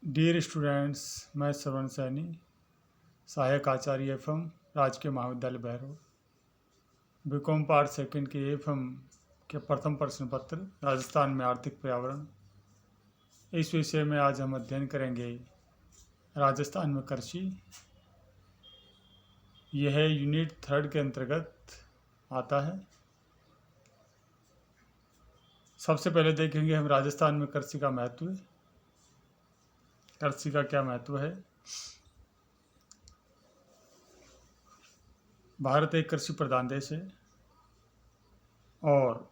Dear students, मैं श्रवण सैनी, सहायक आचार्य FM, राजकीय महाविद्यालय भैरव, बीकॉम पार्ट सेकंड के एफएम के प्रथम प्रश्न पत्र राजस्थान में आर्थिक पर्यावरण, इस विषय में आज हम अध्ययन करेंगे राजस्थान में कृषि। यह यूनिट 3 के अंतर्गत आता है। सबसे पहले देखेंगे हम राजस्थान में कृषि का महत्व। कृषि का क्या महत्व है। भारत एक कृषि प्रधान देश है और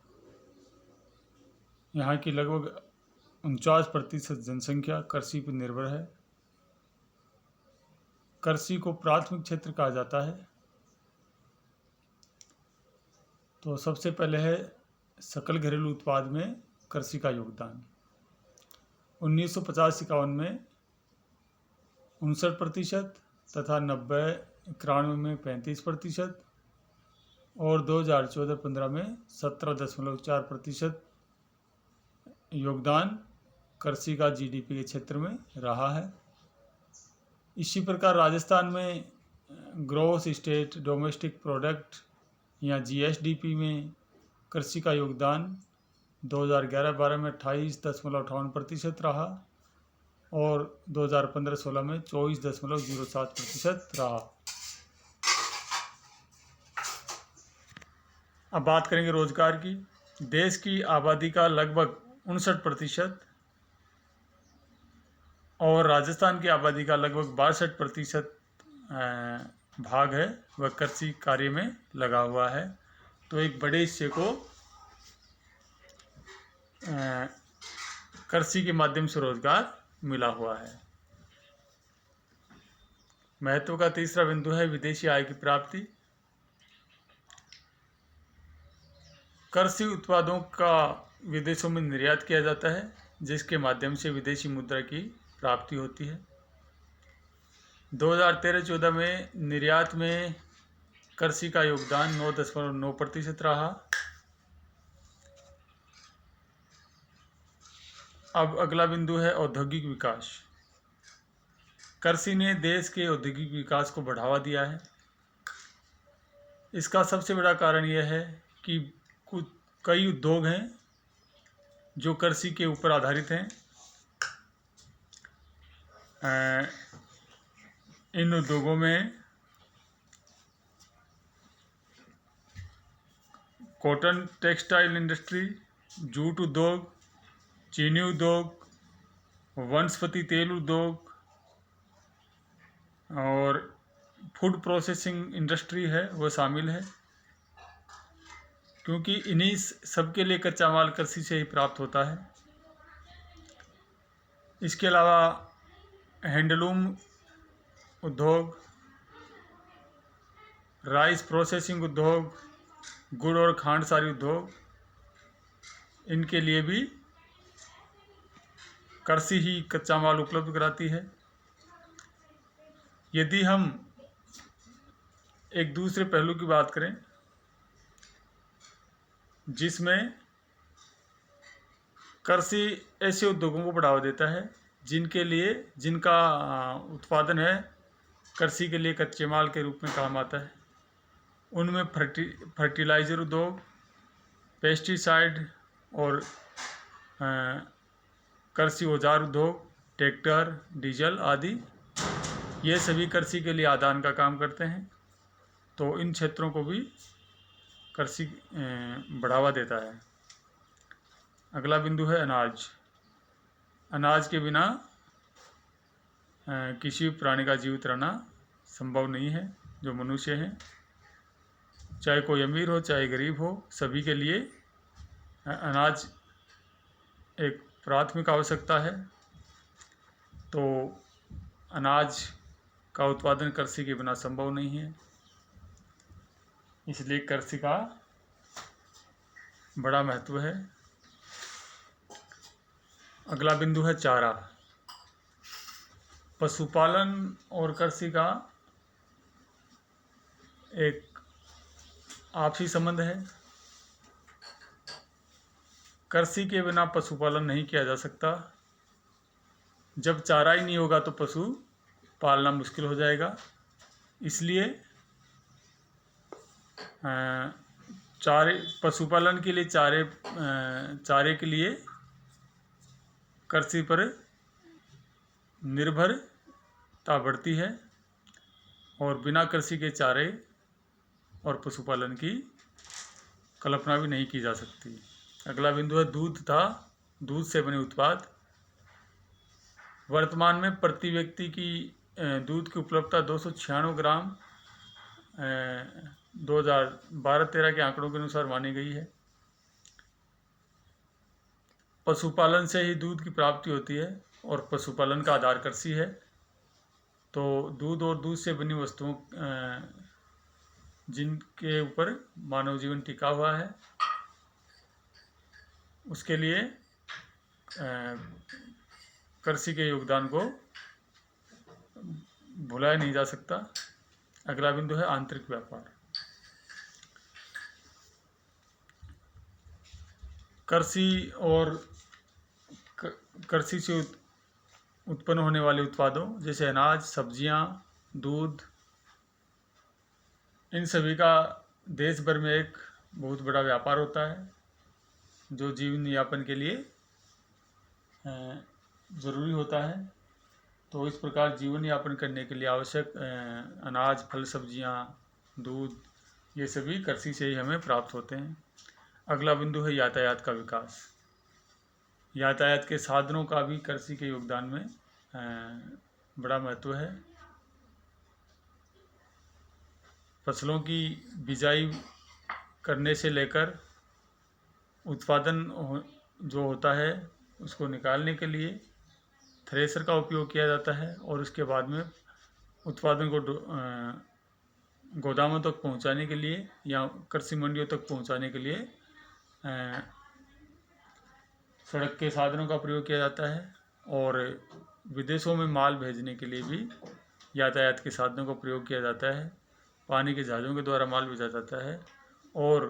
यहाँ की लगभग 49% जनसंख्या कृषि पर निर्भर है। कृषि को प्राथमिक क्षेत्र कहा जाता है। तो सबसे पहले है सकल घरेलू उत्पाद में कृषि का योगदान। 1950-51 में 59% तथा 90-91 में 35% और 2014-15 में 17.4% योगदान कृषि का जीडीपी के क्षेत्र में रहा है। इसी प्रकार राजस्थान में ग्रॉस स्टेट डोमेस्टिक प्रोडक्ट या जीएसडीपी में कृषि का योगदान 2011-12 में 28.58% रहा और 2015-16 में 24.07% रहा। अब बात करेंगे रोजगार की। देश की आबादी का लगभग 59% और राजस्थान की आबादी का लगभग 62% भाग है वह कृषि कार्य में लगा हुआ है। तो एक बड़े हिस्से को कृषि के माध्यम से रोजगार मिला हुआ है। महत्व का तीसरा बिंदु है विदेशी आय की प्राप्ति। कृषि उत्पादों का विदेशों में निर्यात किया जाता है जिसके माध्यम से विदेशी मुद्रा की प्राप्ति होती है। 2013-14 में निर्यात में कृषि का योगदान 9.9% रहा। अब अगला बिंदु है औद्योगिक विकास। कृषि ने देश के औद्योगिक विकास को बढ़ावा दिया है। इसका सबसे बड़ा कारण यह है कि कुछ कई उद्योग हैं जो कृषि के ऊपर आधारित हैं। इन उद्योगों में कॉटन टेक्सटाइल इंडस्ट्री, जूट उद्योग, चीनी उद्योग, वनस्पति तेल उद्योग और फूड प्रोसेसिंग इंडस्ट्री है वह शामिल है, क्योंकि इन्हीं सबके लिए कच्चा माल कृषि से ही प्राप्त होता है। इसके अलावा हैंडलूम उद्योग, राइस प्रोसेसिंग उद्योग, गुड़ और खांड सारी उद्योग, इनके लिए भी कृषि ही कच्चा माल उपलब्ध कराती है। यदि हम एक दूसरे पहलू की बात करें जिसमें कृषि ऐसे उद्योगों को बढ़ावा देता है जिनका उत्पादन है कृषि के लिए कच्चे माल के रूप में काम आता है। उनमें फर्टिलाइज़र उद्योग, पेस्टिसाइड और कृषि औजार उद्योग, ट्रैक्टर, डीजल आदि, ये सभी कृषि के लिए आदान का काम करते हैं। तो इन क्षेत्रों को भी कृषि बढ़ावा देता है। अगला बिंदु है अनाज। अनाज के बिना किसी प्राणी का जीवित रहना संभव नहीं है। जो मनुष्य हैं, चाहे कोई अमीर हो चाहे गरीब हो, सभी के लिए अनाज एक प्राथमिक आवश्यकता है। तो अनाज का उत्पादन कृषि के बिना संभव नहीं है, इसलिए कृषि का बड़ा महत्व है। अगला बिंदु है चारा। पशुपालन और कृषि का एक आपसी संबंध है। कृषि के बिना पशुपालन नहीं किया जा सकता। जब चारा ही नहीं होगा तो पशु पालना मुश्किल हो जाएगा। इसलिए चारे पशुपालन के लिए चारे के लिए कृषि पर निर्भरता बढ़ती है और बिना कृषि के चारे और पशुपालन की कल्पना भी नहीं की जा सकती। अगला बिंदु है दूध तथा दूध से बने उत्पाद। वर्तमान में प्रति व्यक्ति की दूध की उपलब्धता 296 ग्राम 2012-13 के आंकड़ों के अनुसार मानी गई है। पशुपालन से ही दूध की प्राप्ति होती है और पशुपालन का आधार कृषि है। तो दूध और दूध से बनी वस्तुओं जिनके ऊपर मानव जीवन टिका हुआ है उसके लिए कृषि के योगदान को भुलाया नहीं जा सकता। अगला बिंदु है आंतरिक व्यापार। कृषि से उत्पन्न होने वाले उत्पादों जैसे अनाज, सब्जियां, दूध, इन सभी का देश भर में एक बहुत बड़ा व्यापार होता है जो जीवन यापन के लिए ज़रूरी होता है। तो इस प्रकार जीवन यापन करने के लिए आवश्यक अनाज, फल, सब्जियां, दूध, ये सभी कृषि से ही हमें प्राप्त होते हैं। अगला बिंदु है यातायात का विकास। यातायात के साधनों का भी कृषि के योगदान में बड़ा महत्व है। फसलों की बिजाई करने से लेकर उत्पादन जो होता है उसको निकालने के लिए थ्रेसर का उपयोग किया जाता है और उसके बाद में उत्पादन को गोदामों तक पहुंचाने के लिए या कृषि मंडियों तक पहुंचाने के लिए सड़क के साधनों का प्रयोग किया जाता है और विदेशों में माल भेजने के लिए भी यातायात के साधनों का प्रयोग किया जाता है। पानी के जहाज़ों के द्वारा माल भेजा जाता है और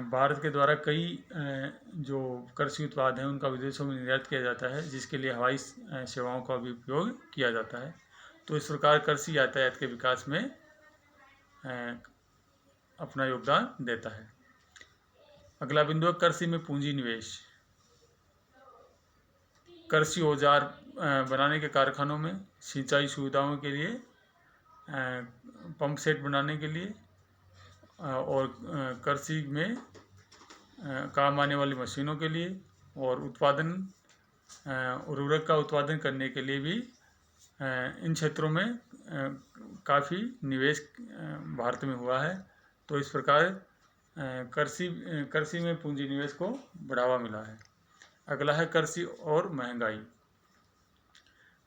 भारत के द्वारा कई जो कृषि उत्पाद हैं उनका विदेशों में निर्यात किया जाता है जिसके लिए हवाई सेवाओं का भी उपयोग किया जाता है। तो इस प्रकार कृषि यातायात के विकास में अपना योगदान देता है। अगला बिंदु है कृषि में पूंजी निवेश। कृषि औजार बनाने के कारखानों में, सिंचाई सुविधाओं के लिए, पंप सेट बनाने के लिए और कृषि में काम आने वाली मशीनों के लिए और उर्वरक का उत्पादन करने के लिए भी इन क्षेत्रों में काफ़ी निवेश भारत में हुआ है। तो इस प्रकार कृषि में पूंजी निवेश को बढ़ावा मिला है। अगला है कृषि और महंगाई।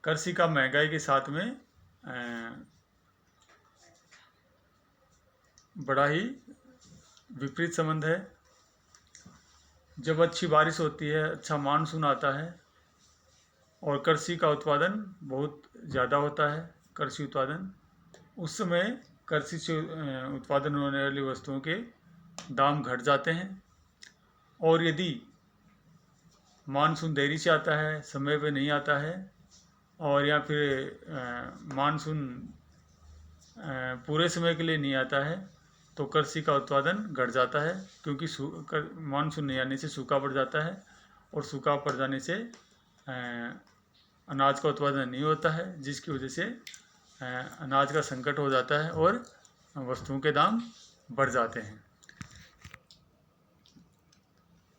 कृषि का महंगाई के साथ में बड़ा ही विपरीत संबंध है। जब अच्छी बारिश होती है, अच्छा मानसून आता है और कृषि का उत्पादन बहुत ज़्यादा होता है, कृषि उत्पादन, उस समय कृषि से उत्पादन होने वाली वस्तुओं के दाम घट जाते हैं। और यदि मानसून देरी से आता है, समय पे नहीं आता है और या फिर मानसून पूरे समय के लिए नहीं आता है तो कृषि का उत्पादन घट जाता है क्योंकि मानसून नहीं आने से सूखा पड़ जाता है और सूखा पड़ जाने से अनाज का उत्पादन नहीं होता है जिसकी वजह से अनाज का संकट हो जाता है और वस्तुओं के दाम बढ़ जाते हैं।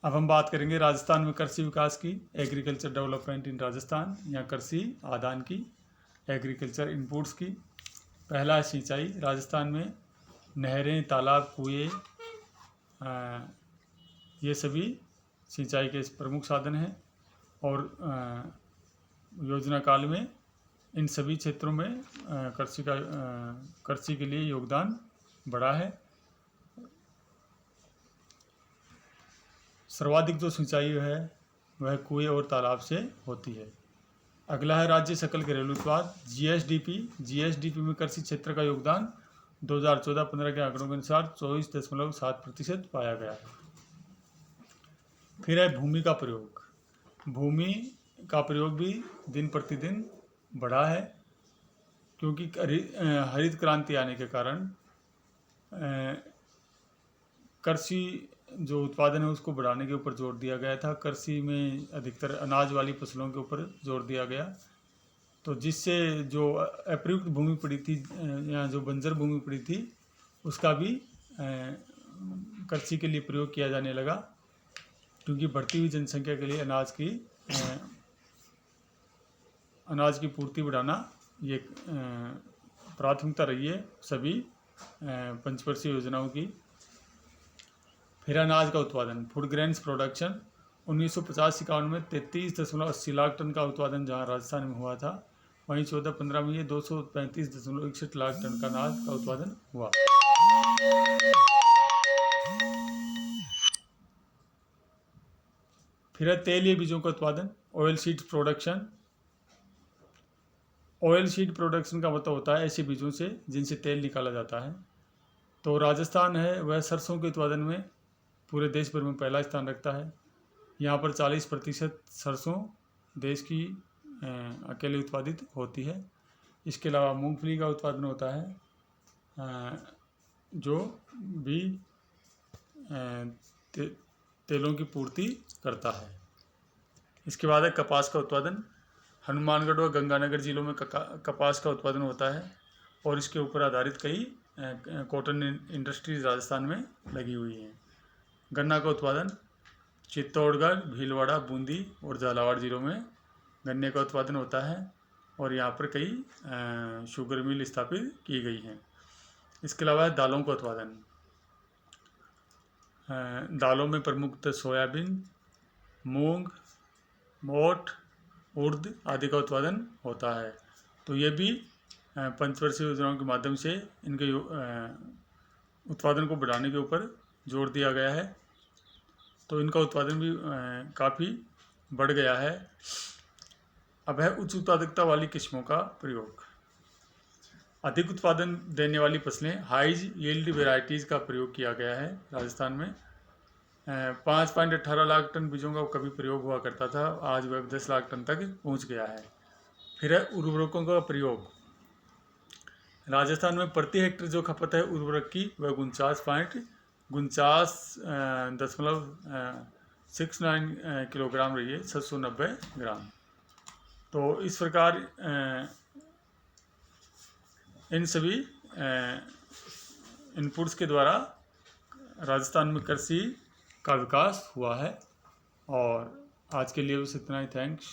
अब हम बात करेंगे राजस्थान में कृषि विकास की, एग्रीकल्चर डेवलपमेंट इन राजस्थान या कृषि आदान की, एग्रीकल्चर इनपुट्स की। पहला है सिंचाई। राजस्थान में नहरें, तालाब, कुएं, ये सभी सिंचाई के प्रमुख साधन हैं और योजना काल में इन सभी क्षेत्रों में कृषि के लिए योगदान बढ़ा है। सर्वाधिक जो सिंचाई है वह कुएं और तालाब से होती है। अगला है राज्य सकल घरेलू उत्पाद, जीएसडीपी में कृषि क्षेत्र का योगदान 2014-15 के आंकड़ों के अनुसार 24.7% पाया गया है। फिर है भूमि का प्रयोग। भूमि का प्रयोग भी दिन प्रतिदिन बढ़ा है, क्योंकि हरित क्रांति आने के कारण कृषि जो उत्पादन है उसको बढ़ाने के ऊपर जोर दिया गया था। कृषि में अधिकतर अनाज वाली फसलों के ऊपर जोर दिया गया, तो जिससे जो अप्रयुक्त भूमि पड़ी थी या जो बंजर भूमि पड़ी थी उसका भी कृषि के लिए प्रयोग किया जाने लगा, क्योंकि बढ़ती हुई जनसंख्या के लिए अनाज की पूर्ति बढ़ाना ये प्राथमिकता रही है सभी पंचवर्षीय योजनाओं की। फिर अनाज का उत्पादन, फूड ग्रेन्स प्रोडक्शन 1950-51 में 33.80 लाख टन का उत्पादन जहां राजस्थान में हुआ था, वहीं 14-15 में ये 235.61 लाख टन का अनाज का उत्पादन हुआ। फिर है तेलीय बीजों का उत्पादन, oil seed production. Oil seed production का मतलब होता है ऐसे बीजों से जिनसे तेल निकाला जाता है। तो राजस्थान है वह सरसों के उत्पादन में पूरे देश भर में पहला स्थान रखता है। यहाँ पर 40% सरसों देश की अकेले उत्पादित होती है। इसके अलावा मूंगफली का उत्पादन होता है जो भी तेलों की पूर्ति करता है। इसके बाद है कपास का उत्पादन। हनुमानगढ़ व गंगानगर जिलों में कपास का उत्पादन होता है और इसके ऊपर आधारित कई कॉटन इंडस्ट्रीज राजस्थान में लगी हुई हैं। गन्ना का उत्पादन, चित्तौड़गढ़, भीलवाड़ा, बूंदी और झालावाड़ जिलों में गन्ने का उत्पादन होता है और यहाँ पर कई शुगर मिल स्थापित की गई हैं। इसके अलावा दालों का उत्पादन, दालों में प्रमुखतः सोयाबीन, मूंग, मोठ, उड़द आदि का उत्पादन होता है। तो ये भी पंचवर्षीय योजनाओं के माध्यम से इनके उत्पादन को बढ़ाने के ऊपर जोर दिया गया है, तो इनका उत्पादन भी काफ़ी बढ़ गया है। अब है उच्च उत्पादकता वाली किस्मों का प्रयोग। अधिक उत्पादन देने वाली फसलें, हाई यील्ड वेराइटीज़ का प्रयोग किया गया है राजस्थान में। 5.18 लाख टन बीजों का कभी प्रयोग हुआ करता था, आज वह 10 लाख टन तक पहुंच गया है। फिर है उर्वरकों का प्रयोग। राजस्थान में प्रति हेक्टेयर जो खपत है उर्वरक की वह 49.69 किलोग्राम रही है, 790 ग्राम। तो इस प्रकार इन सभी इनपुट्स के द्वारा राजस्थान में कृषि का विकास हुआ है। और आज के लिए बस इतना ही। थैंक्स।